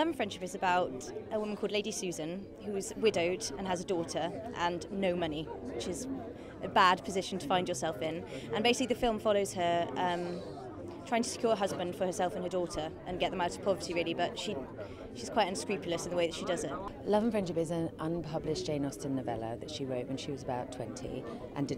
Love and Friendship is about a woman called Lady Susan, who's widowed and has a daughter and no money, which is a bad position to find yourself in. And basically the film follows her trying to secure a husband for herself and her daughter and get them out of poverty, really, but she's quite unscrupulous in the way that she does it. Love and Friendship is an unpublished Jane Austen novella that she wrote when she was about 20 and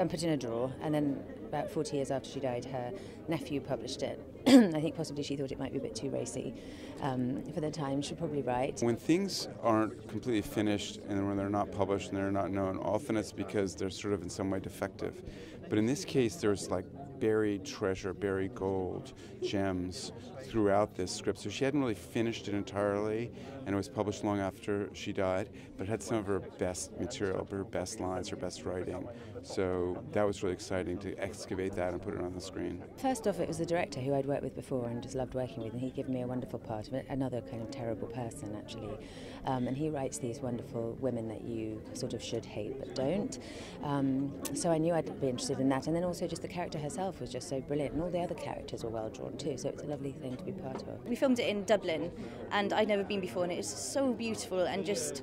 put in a drawer, and then about 40 years after she died, her nephew published it. I think possibly she thought it might be a bit too racy for the time. She's probably right. When things aren't completely finished and when they're not published and they're not known, often it's because they're sort of in some way defective. But in this case, there's like buried treasure, buried gold, gems throughout this script. So she hadn't really finished it entirely, and it was published long after she died, but it had some of her best material, her best lines, her best writing. So that was really exciting to excavate that and put it on the screen. First off, it was the director who I'd worked with before and just loved working with, and he gave me a wonderful part of it, another kind of terrible person actually. And he writes these wonderful women that you sort of should hate but don't. So I knew I'd be interested in that, and then also just the character herself was just so brilliant, and all the other characters were well drawn too, so it's a lovely thing to be part of. We filmed it in Dublin, and I'd never been before, and it was so beautiful, and just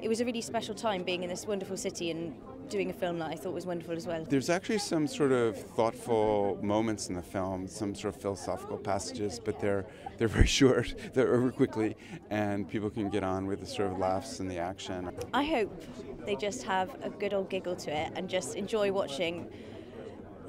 it was a really special time being in this wonderful city and doing a film that I thought was wonderful as well. There's actually some sort of thoughtful moments in the film, some sort of philosophical passages, but they're very short, they're over quickly, and people can get on with the sort of laughs and the action. I hope they just have a good old giggle to it and just enjoy watching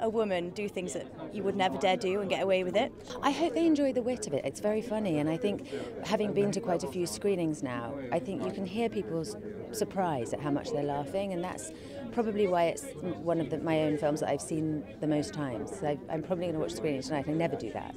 a woman do things that you would never dare do and get away with it. I hope they enjoy the wit of it. It's very funny, and I think, having been to quite a few screenings now, I think you can hear people's surprise at how much they're laughing, and that's probably why it's one of my own films that I've seen the most times. So I'm probably going to watch screenings tonight. I never do that.